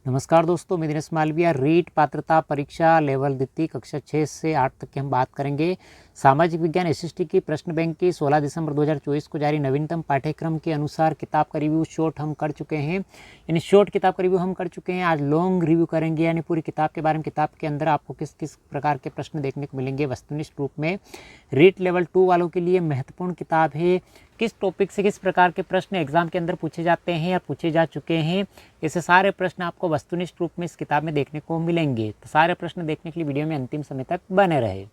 नमस्कार दोस्तों, मैं दिनेश मालविया। रीट पात्रता परीक्षा लेवल द्वितीय कक्षा 6 से 8 तक की हम बात करेंगे। सामाजिक विज्ञान एसएसटी की प्रश्न बैंक की 16 दिसंबर 2024 को जारी नवीनतम पाठ्यक्रम के अनुसार किताब का रिव्यू शॉर्ट हम कर चुके हैं, यानी शॉर्ट किताब का रिव्यू हम कर चुके हैं। आज लॉन्ग रिव्यू करेंगे, यानी पूरी किताब के बारे में, किताब के अंदर आपको किस किस प्रकार के प्रश्न देखने को मिलेंगे वस्तुनिष्ठ रूप में। रीट लेवल 2 वालों के लिए महत्वपूर्ण किताब है। किस टॉपिक से किस प्रकार के प्रश्न एग्जाम के अंदर पूछे जाते हैं या पूछे जा चुके हैं, ऐसे सारे प्रश्न आपको वस्तुनिष्ठ रूप में इस किताब में देखने को मिलेंगे। तो सारे प्रश्न देखने के लिए वीडियो में अंतिम समय तक बने रहे।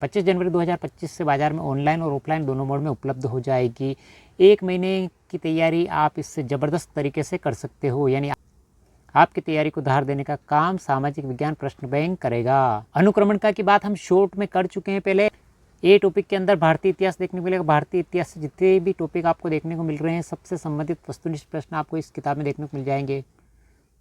25 जनवरी 2025 से बाजार में ऑनलाइन और ऑफलाइन दोनों मोड में उपलब्ध हो जाएगी। एक महीने की तैयारी आप इससे ज़बरदस्त तरीके से कर सकते हो, यानी आपकी तैयारी को धार देने का काम सामाजिक विज्ञान प्रश्न बैंक करेगा। अनुक्रमणिका की बात हम शॉर्ट में कर चुके हैं पहले। ए टॉपिक के अंदर भारतीय इतिहास देखने को मिलेगा। भारतीय इतिहास से जितने भी टॉपिक आपको देखने को मिल रहे हैं, सबसे संबंधित वस्तुनिष्ठ प्रश्न आपको इस किताब में देखने को मिल जाएंगे।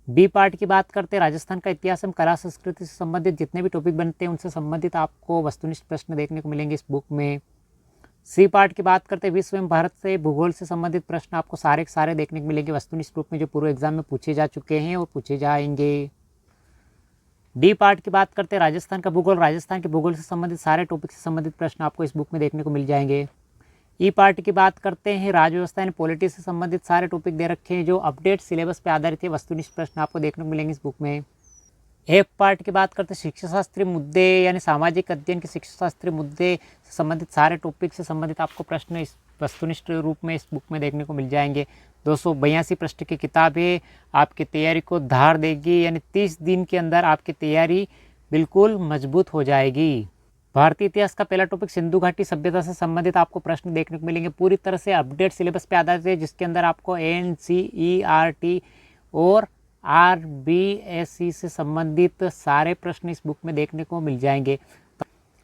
बी पार्ट की बात करते हैं, राजस्थान का इतिहास एवं कला संस्कृति से संबंधित जितने भी टॉपिक बनते हैं उनसे संबंधित आपको वस्तुनिष्ठ प्रश्न देखने को मिलेंगे इस बुक में। सी पार्ट की बात करते हैं, विश्व एवं भारत से भूगोल से संबंधित प्रश्न आपको सारे के सारे देखने को मिलेंगे वस्तुनिष्ठ रूप में, जो पूर्व एग्जाम में पूछे जा चुके हैं और पूछे जाएंगे। डी पार्ट की बात करते हैं, राजस्थान का भूगोल, राजस्थान के भूगोल से संबंधित सारे टॉपिक से संबंधित प्रश्न आपको इस बुक में देखने को मिल जाएंगे। ई पार्ट की बात करते हैं, राजव्यवस्था एंड पॉलिटिक्स से संबंधित सारे टॉपिक दे रखे हैं, जो अपडेट सिलेबस पे आधारित है। वस्तुनिष्ठ प्रश्न आपको देखने को मिलेंगे इस बुक में। एफ पार्ट की बात करते हैं, शिक्षा शास्त्री मुद्दे यानी सामाजिक अध्ययन के शिक्षा शास्त्री मुद्दे से संबंधित सारे टॉपिक से संबंधित आपको प्रश्न इस वस्तुनिष्ठ रूप में इस बुक में देखने को मिल जाएंगे। 282 पृष्ठ की किताब है, आपकी तैयारी को धार देगी, यानी 30 दिन के अंदर आपकी तैयारी बिल्कुल मजबूत हो जाएगी। भारतीय इतिहास का पहला टॉपिक सिंधु घाटी सभ्यता से संबंधित आपको प्रश्न देखने को मिलेंगे। पूरी तरह से अपडेट सिलेबस पे आधारित है, जिसके अंदर आपको NCERT और RBSC से संबंधित सारे प्रश्न इस बुक में देखने को मिल जाएंगे।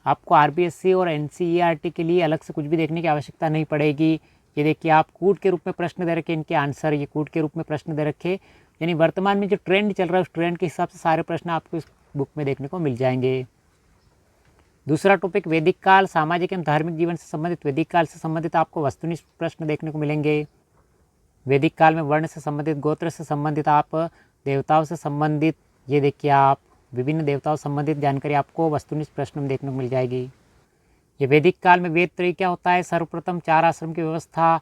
आपको RBSC और NCERT के लिए अलग से कुछ भी देखने की आवश्यकता नहीं पड़ेगी। ये देखिए, आप कूट के रूप में प्रश्न दे रखे, इनके आंसर ये कूट के रूप में प्रश्न दे रखे, यानी वर्तमान में जो ट्रेंड चल रहा है उस ट्रेंड के हिसाब से सारे प्रश्न आपको इस बुक में देखने को मिल जाएंगे। दूसरा टॉपिक वैदिक काल, सामाजिक एवं धार्मिक जीवन से संबंधित वैदिक काल से संबंधित आपको वस्तुनिष्ठ प्रश्न देखने को मिलेंगे। वैदिक काल में वर्ण से संबंधित, गोत्र से संबंधित, आप देवताओं से संबंधित, ये देखिए आप विभिन्न देवताओं से संबंधित जानकारी आपको वस्तुनिष्ठ प्रश्न में देखने को मिल जाएगी। ये वैदिक काल में वेद त्रयी क्या होता है, सर्वप्रथम 4 आश्रम की व्यवस्था,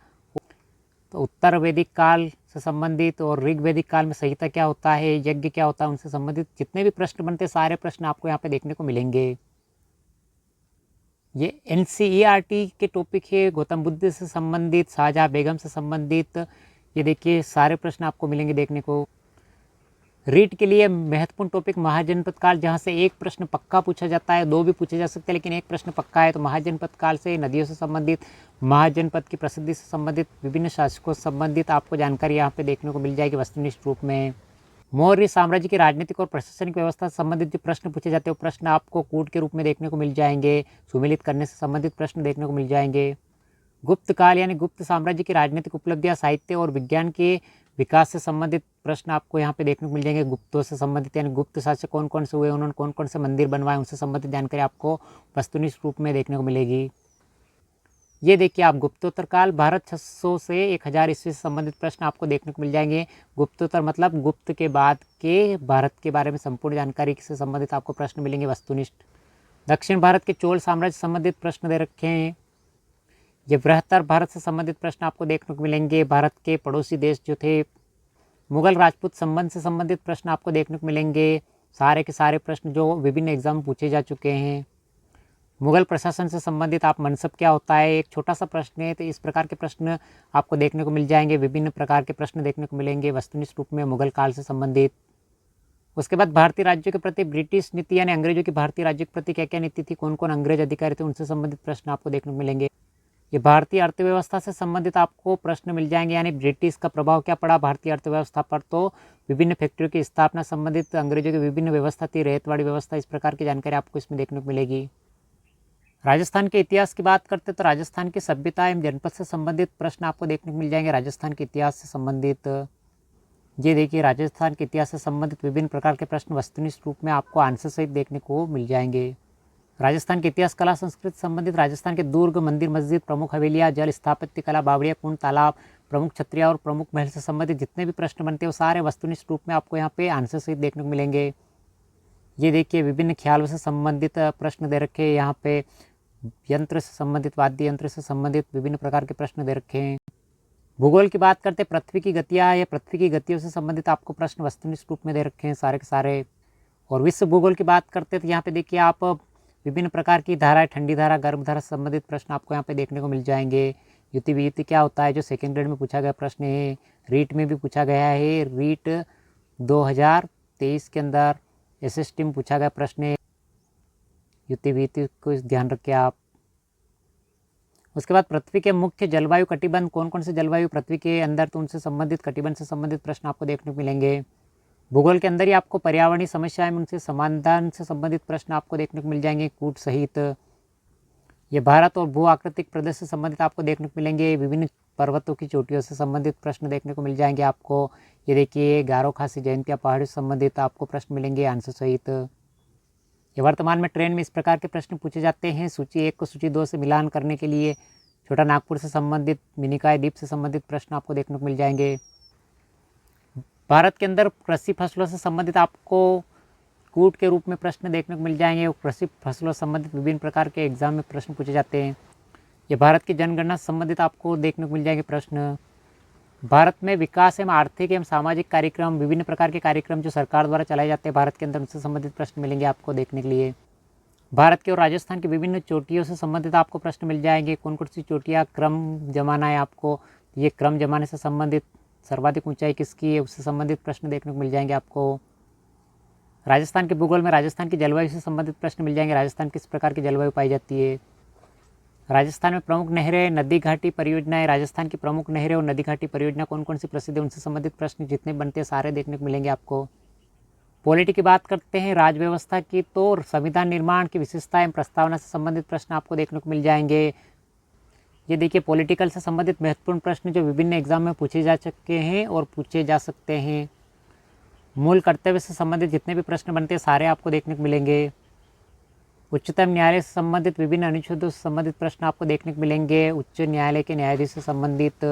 तो उत्तर वैदिक काल से संबंधित, और ऋग वैदिक काल में संहिता क्या होता है, यज्ञ क्या होता है, उनसे संबंधित जितने भी प्रश्न बनते हैं सारे प्रश्न आपको यहाँ पे देखने को मिलेंगे। ये NCERT के टॉपिक है, गौतम बुद्ध से संबंधित, शाहजहाँ बेगम से संबंधित, ये देखिए सारे प्रश्न आपको मिलेंगे देखने को। रीट के लिए महत्वपूर्ण टॉपिक महाजनपद काल, जहाँ से एक प्रश्न पक्का पूछा जाता है, 2 भी पूछे जा सकते हैं लेकिन एक प्रश्न पक्का है। तो महाजनपद काल से नदियों से संबंधित, महाजनपद की प्रसिद्धि से संबंधित, विभिन्न शासकों से संबंधित आपको जानकारी यहाँ पे देखने को मिल जाएगी वस्तुनिष्ठ रूप में। मौर्य साम्राज्य की राजनीतिक और प्रशासनिक व्यवस्था से संबंधित जो प्रश्न पूछे जाते हैं वो प्रश्न आपको कूट के रूप में देखने को मिल जाएंगे। सुमेलित करने से संबंधित प्रश्न देखने को मिल जाएंगे। गुप्त काल यानी गुप्त साम्राज्य की राजनीतिक उपलब्धियां, साहित्य और विज्ञान के विकास से संबंधित प्रश्न आपको यहाँ पे देखने को मिल जाएंगे। गुप्तों से संबंधित यानी गुप्त शासक कौन कौन से हुए, उन्होंने कौन कौन से मंदिर बनवाए, उनसे संबंधित जानकारी आपको वस्तुनिष्ठ रूप में देखने को मिलेगी। ये देखिए आप गुप्तोत्तर काल, भारत 600 से 1000 ईस्वी से संबंधित प्रश्न आपको देखने को मिल जाएंगे। गुप्तोत्तर मतलब गुप्त के बाद के भारत के बारे में संपूर्ण जानकारी से संबंधित आपको प्रश्न मिलेंगे वस्तुनिष्ठ। दक्षिण भारत के चोल साम्राज्य से संबंधित प्रश्न दे रखे हैं। ये बृहत्तर भारत से संबंधित प्रश्न आपको देखने को मिलेंगे। भारत के पड़ोसी देश जो थे, मुगल राजपूत संबंध से संबंधित प्रश्न आपको देखने को मिलेंगे। सारे के सारे प्रश्न जो विभिन्न एग्जाम में पूछे जा चुके हैं। मुगल प्रशासन से संबंधित, आप मनसब क्या होता है, एक छोटा सा प्रश्न है, तो इस प्रकार के प्रश्न आपको देखने को मिल जाएंगे। विभिन्न प्रकार के प्रश्न देखने को मिलेंगे वस्तुनिष्ठ रूप में मुगल काल से संबंधित। उसके बाद भारतीय राज्यों के प्रति ब्रिटिश नीति यानी अंग्रेजों की भारतीय राज्यों के प्रति क्या क्या नीति थी, कौन कौन अंग्रेज अधिकारी थे, उनसे संबंधित प्रश्न आपको देखने को मिलेंगे। ये भारतीय अर्थव्यवस्था से संबंधित आपको प्रश्न मिल जाएंगे, यानी ब्रिटिश का प्रभाव क्या पड़ा भारतीय अर्थव्यवस्था पर, तो विभिन्न फैक्ट्रियों की स्थापना संबंधित अंग्रेजों की विभिन्न व्यवस्था थी, रेतवाड़ी व्यवस्था, इस प्रकार की जानकारी आपको इसमें देखने को मिलेगी। राजस्थान के इतिहास की बात करते तो राजस्थान की सभ्यता एवं जनपद से संबंधित प्रश्न आपको देखने को मिल जाएंगे। राजस्थान के इतिहास से संबंधित, ये देखिए राजस्थान के इतिहास से संबंधित विभिन्न प्रकार के प्रश्न वस्तुनिष्ठ रूप में आपको आंसर सहित देखने को मिल जाएंगे। राजस्थान के इतिहास, कला, संस्कृति संबंधित राजस्थान के दुर्ग, मंदिर, मस्जिद, प्रमुख हवेलियाँ, जल, स्थापत्य कला, बावड़ियाँ, कुंड, तालाब, प्रमुख क्षत्रिय और प्रमुख महल से संबंधित जितने भी प्रश्न बनते हैं वो सारे वस्तुनिष्ठ रूप में आपको यहाँ पे आंसर सहित देखने को मिलेंगे। ये देखिए विभिन्न ख्यालों से संबंधित प्रश्न दे रखे हैं यहाँ पे, यंत्र से संबंधित, वाद्य यंत्र से संबंधित विभिन्न प्रकार के प्रश्न दे रखे हैं। भूगोल की बात करते पृथ्वी की गतियाँ या पृथ्वी की गतियों से संबंधित आपको प्रश्न वस्तुनिष्ठ रूप में दे रखे हैं सारे के सारे। और विश्व भूगोल की बात करते तो यहाँ पे देखिए आप विभिन्न प्रकार की धाराएं, ठंडी धारा, गर्म धारा से संबंधित प्रश्न आपको यहाँ पे देखने को मिल जाएंगे। युति वियुति क्या होता है, जो सेकेंड ग्रेड में पूछा गया प्रश्न है, रीट में भी पूछा गया है, रीट 2023 के अंदर एसएसटी में पूछा गया प्रश्न है। युति वियुति को ध्यान रखिए आप। उसके बाद पृथ्वी के मुख्य जलवायु कटिबंध कौन कौन से जलवायु पृथ्वी के अंदर, तो उनसे संबंधित कटिबंध से संबंधित प्रश्न आपको देखने को मिलेंगे। भूगोल के अंदर ही आपको पर्यावरणीय समस्याएं, उनसे समाधान से संबंधित प्रश्न आपको देखने को मिल जाएंगे, कूट सहित। ये भारत और भू आकृतिक प्रदेश से संबंधित आपको देखने को मिलेंगे। विभिन्न पर्वतों की चोटियों से संबंधित प्रश्न देखने को मिल जाएंगे आपको। ये देखिए गारो खासी जयंतिया पहाड़ी से संबंधित आपको प्रश्न मिलेंगे आंसर सहित। ये वर्तमान में ट्रेन में इस प्रकार के प्रश्न पूछे जाते हैं, सूची 1 को सूची 2 से मिलान करने के लिए। छोटा नागपुर से संबंधित, मिनिकॉय द्वीप से संबंधित प्रश्न आपको देखने को मिल जाएंगे। भारत के अंदर कृषि फसलों से संबंधित आपको कूट के रूप में प्रश्न देखने को मिल जाएंगे। कृषि फसलों से संबंधित विभिन्न प्रकार के एग्जाम में प्रश्न पूछे जाते हैं। ये भारत की जनगणना से संबंधित आपको देखने को मिल जाएंगे प्रश्न। भारत में विकास एवं आर्थिक एवं सामाजिक कार्यक्रम, विभिन्न प्रकार के कार्यक्रम जो सरकार द्वारा चलाए जाते हैं भारत के अंदर, उनसे संबंधित प्रश्न मिलेंगे आपको देखने के लिए। भारत के और राजस्थान की विभिन्न चोटियों से संबंधित आपको प्रश्न मिल जाएंगे। कौन कौन सी चोटियाँ क्रम जमाना है आपको, ये क्रम जमाने से संबंधित, सर्वाधिक ऊंचाई किसकी है उससे संबंधित प्रश्न देखने को मिल जाएंगे आपको। राजस्थान के भूगोल में राजस्थान की जलवायु से संबंधित प्रश्न मिल जाएंगे। राजस्थान किस प्रकार की जलवायु पाई जाती है। राजस्थान में प्रमुख नहरें, नदी घाटी परियोजनाएं, राजस्थान की प्रमुख नहरें और नदी घाटी परियोजना कौन कौन सी प्रसिद्ध है, उनसे संबंधित प्रश्न जितने बनते हैं सारे देखने को मिलेंगे आपको। पॉलिटी की बात करते हैं, राज्य व्यवस्था की, तो संविधान निर्माण की विशेषता एवं प्रस्तावना से संबंधित प्रश्न आपको देखने को मिल जाएंगे। ये देखिए पॉलिटिकल से संबंधित महत्वपूर्ण प्रश्न जो विभिन्न एग्जाम में पूछे जा चुके हैं और पूछे जा सकते हैं। मूल कर्तव्य से संबंधित जितने भी प्रश्न बनते हैं सारे आपको देखने को मिलेंगे। उच्चतम न्यायालय से संबंधित विभिन्न अनुच्छेदों से संबंधित प्रश्न आपको देखने को मिलेंगे। उच्च न्यायालय के न्यायाधीश से संबंधित,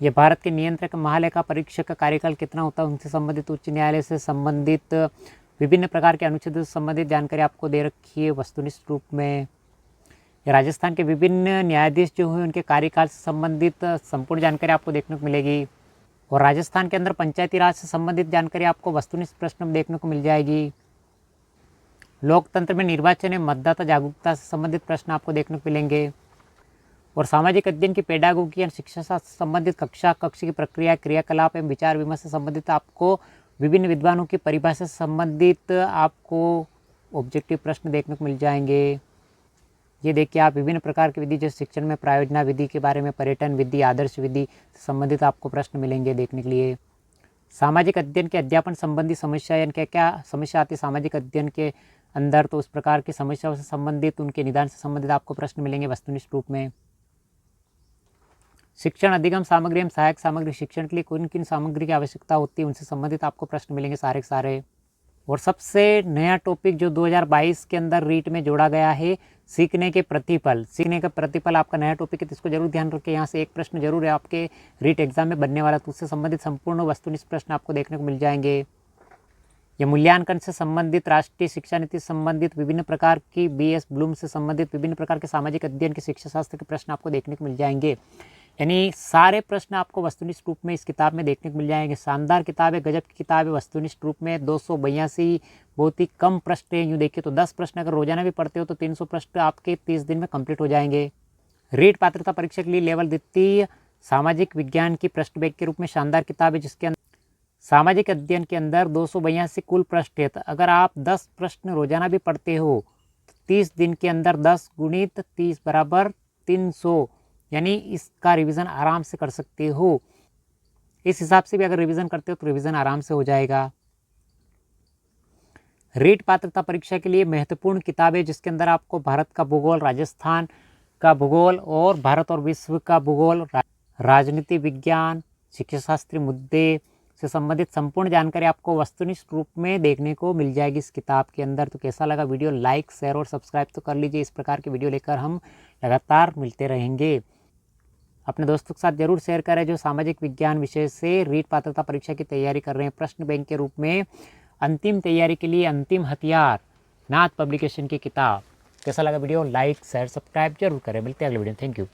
ये भारत के नियंत्रक महालेखा परीक्षक का कार्यकाल कितना होता है उनसे संबंधित, उच्च न्यायालय से संबंधित विभिन्न प्रकार के अनुच्छेदों से संबंधित जानकारी आपको दे रखी है वस्तुनिष्ठ रूप में। राजस्थान के विभिन्न न्यायाधीश जो हैं उनके कार्यकाल से संबंधित संपूर्ण जानकारी आपको देखने को मिलेगी। और राजस्थान के अंदर पंचायती राज से संबंधित जानकारी आपको वस्तुनिष्ठ प्रश्न में देखने को मिल जाएगी। लोकतंत्र में निर्वाचन एवं मतदाता जागरूकता से संबंधित प्रश्न आपको देखने को मिलेंगे। और सामाजिक अध्ययन की पेडागोगी या शिक्षा शास्त्र से संबंधित कक्ष की प्रक्रिया, क्रियाकलाप एवं विचार विमर्श से संबंधित आपको विभिन्न विद्वानों की परिभाषा से संबंधित आपको ऑब्जेक्टिव प्रश्न देखने को मिल जाएंगे। ये देखिए आप विभिन्न प्रकार की विधि जैसे शिक्षण में प्रायोजना विधि के बारे में, पर्यटन विधि, आदर्श विधि से संबंधित आपको प्रश्न मिलेंगे देखने के लिए। सामाजिक अध्ययन के अध्यापन संबंधी समस्या, यानी क्या क्या समस्या आती है सामाजिक अध्ययन के अंदर, तो उस प्रकार की समस्याओं से संबंधित, उनके निदान से संबंधित आपको प्रश्न मिलेंगे वस्तुनिष्ठ रूप में। शिक्षण अधिगम सामग्री एवं सहायक सामग्री, शिक्षण के लिए किन किन सामग्री की आवश्यकता होती है उनसे संबंधित आपको प्रश्न मिलेंगे सारे के सारे। और सबसे नया टॉपिक जो 2022 के अंदर रीट में जोड़ा गया है, सीखने के प्रतिफल। सीखने का प्रतिफल आपका नया टॉपिक है, तो इसको जरूर ध्यान रखें। यहाँ से एक प्रश्न जरूर है आपके रीट एग्जाम में बनने वाला, तो उससे संबंधित संपूर्ण वस्तुनिष्ठ प्रश्न आपको देखने को मिल जाएंगे। ये मूल्यांकन से संबंधित, राष्ट्रीय शिक्षा नीति से संबंधित, विभिन्न प्रकार की BS ब्लूम से संबंधित विभिन्न प्रकार के सामाजिक अध्ययन के शिक्षा शास्त्र के प्रश्न आपको देखने को मिल जाएंगे। यानी सारे प्रश्न आपको वस्तुनिष्ठ रूप में इस किताब में देखने को मिल जाएंगे। शानदार किताब है, गजब की किताब है। वस्तुनिष्ठ रूप में 282 बहुत ही कम प्रश्न है। यूँ देखिए तो 10 प्रश्न अगर रोजाना भी पढ़ते हो तो 300 प्रश्न आपके 30 दिन में कंप्लीट हो जाएंगे। रीट पात्रता परीक्षा के लिए लेवल द्वितीय सामाजिक विज्ञान की प्रश्न बैंक के रूप में शानदार किताब है, जिसके अंदर सामाजिक अध्ययन के अंदर 282 कुल प्रश्न है। तो अगर आप 10 प्रश्न रोजाना भी पढ़ते हो तो 30 दिन के अंदर 10 गुणित 30 बराबर 300, यानी इसका रिवीजन आराम से कर सकते हो। इस हिसाब से भी अगर रिवीजन करते हो तो रिवीजन आराम से हो जाएगा। रीट पात्रता परीक्षा के लिए महत्वपूर्ण किताबें, जिसके अंदर आपको भारत का भूगोल, राजस्थान का भूगोल और भारत और विश्व का भूगोल, राजनीति विज्ञान, शिक्षा शास्त्रीय मुद्दे से संबंधित संपूर्ण जानकारी आपको वस्तुनिष्ठ रूप में देखने को मिल जाएगी इस किताब के अंदर। तो कैसा लगा वीडियो, लाइक शेयर और सब्सक्राइब तो कर लीजिए। इस प्रकार की वीडियो लेकर हम लगातार मिलते रहेंगे। अपने दोस्तों के साथ जरूर शेयर करें जो सामाजिक विज्ञान विषय से रीट पात्रता परीक्षा की तैयारी कर रहे हैं। प्रश्न बैंक के रूप में अंतिम तैयारी के लिए अंतिम हथियार नाथ पब्लिकेशन की किताब। कैसा लगा वीडियो? लाइक शेयर सब्सक्राइब जरूर करें। मिलते हैं अगले वीडियो। Thank you.